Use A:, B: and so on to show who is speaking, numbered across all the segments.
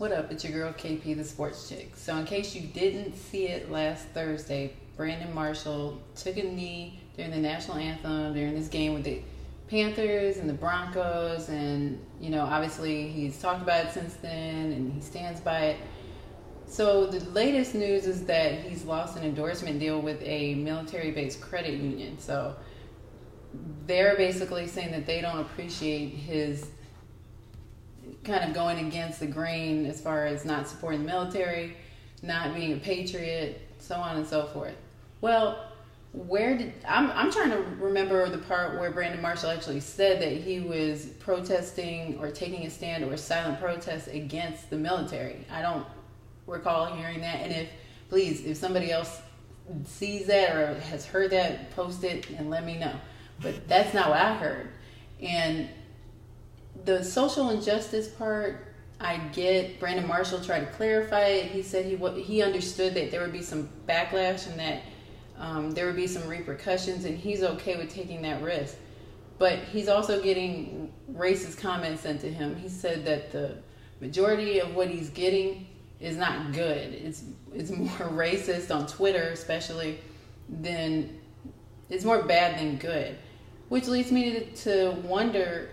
A: What up? It's your girl KP, the sports chick. So, in case you didn't see it last Thursday, Brandon Marshall took a knee during the national anthem during this game with the Panthers and the Broncos, and obviously he's talked about it since then, and he stands by it. So, the latest news is that he's lost an endorsement deal with a military-based credit union. So, they're basically saying that they don't appreciate his kind of going against the grain as far as not supporting the military, not being a patriot, so on and so forth. Well, I'm trying to remember the part where Brandon Marshall actually said that he was protesting or taking a stand or a silent protest against the military. I don't recall hearing that, and if somebody else sees that or has heard that, post it and let me know. But that's not what I heard. And the social injustice part, I get. Brandon Marshall tried to clarify it. He said he understood that there would be some backlash and that there would be some repercussions, and he's okay with taking that risk. But he's also getting racist comments sent to him. He said that the majority of what he's getting is not good. It's more racist on Twitter, especially, than it's more bad than good, which leads me to wonder.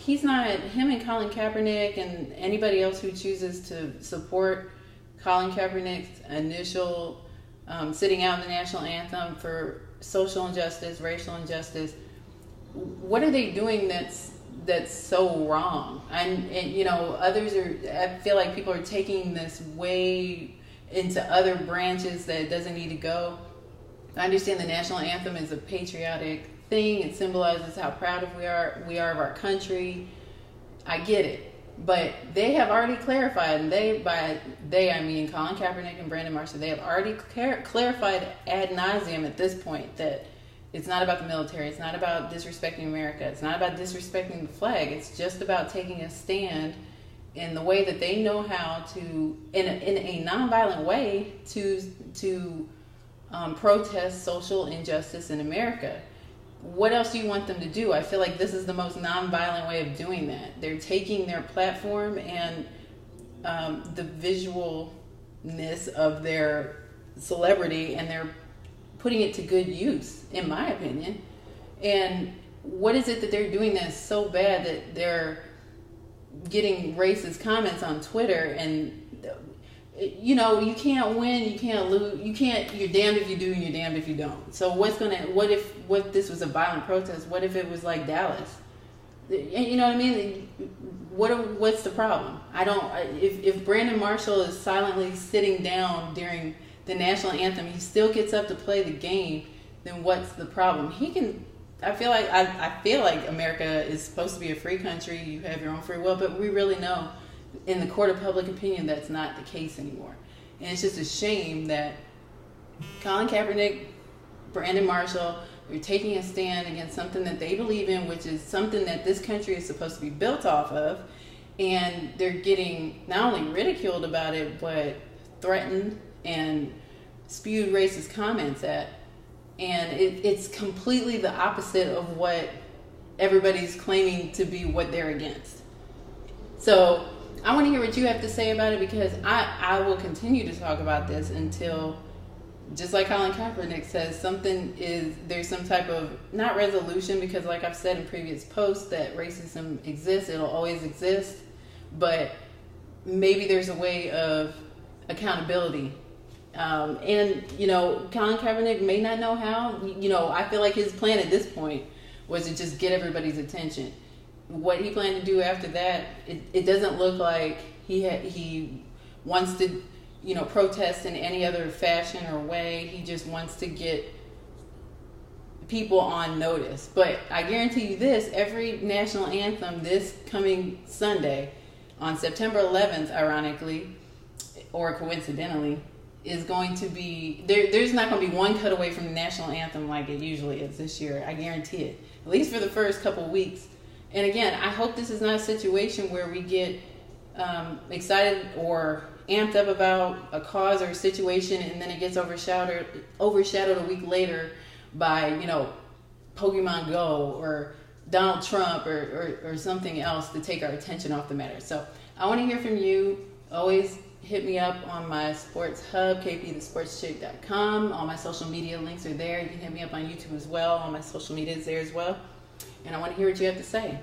A: He's not, him and Colin Kaepernick and anybody else who chooses to support Colin Kaepernick's initial sitting out the national anthem for social injustice, racial injustice. What are they doing that's so wrong? And others I feel like people are taking this way into other branches that it doesn't need to go. I understand the national anthem is a patriotic thing. It symbolizes how proud we are of our country. I get it. But they have already clarified, and by they I mean Colin Kaepernick and Brandon Marshall, they have already clarified ad nauseum at this point that it's not about the military, it's not about disrespecting America, it's not about disrespecting the flag, it's just about taking a stand in the way that they know how to, in a nonviolent way, to protest social injustice in America. What else do you want them to do? I feel like this is the most nonviolent way of doing that. They're taking their platform and the visualness of their celebrity, and they're putting it to good use, in my opinion. And what is it that they're doing that's so bad that they're getting racist comments on Twitter? And you can't win, you can't lose, you're damned if you do and you're damned if you don't. So what if this was a violent protest? What if it was like Dallas? You know what I mean? What's the problem? If Brandon Marshall is silently sitting down during the national anthem, he still gets up to play the game, then what's the problem? I feel like America is supposed to be a free country. You have your own free will, but we really know in the court of public opinion that's not the case anymore. And it's just a shame that Colin Kaepernick, Brandon Marshall, they're taking a stand against something that they believe in, which is something that this country is supposed to be built off of, and they're getting not only ridiculed about it, but threatened and spewed racist comments at. And it's completely the opposite of what everybody's claiming to be what they're against. So I want to hear what you have to say about it, because I will continue to talk about this until, just like Colin Kaepernick says, there's some type of, not resolution, because like I've said in previous posts that racism exists, it'll always exist, but maybe there's a way of accountability. And Colin Kaepernick may not know how. I feel like his plan at this point was to just get everybody's attention. What he planned to do after that, it doesn't look like he wants to, protest in any other fashion or way. He just wants to get people on notice. But I guarantee you this, every national anthem this coming Sunday, on September 11th, ironically, or coincidentally, is going to be, there's not going to be one cutaway from the national anthem like it usually is this year. I guarantee it. At least for the first couple weeks. And again, I hope this is not a situation where we get excited or amped up about a cause or a situation, and then it gets overshadowed a week later by, Pokemon Go or Donald Trump or something else to take our attention off the matter. So I want to hear from you. Always hit me up on my sports hub, kpthesportschick.com. All my social media links are there. You can hit me up on YouTube as well. All my social media is there as well. And I want to hear what you have to say.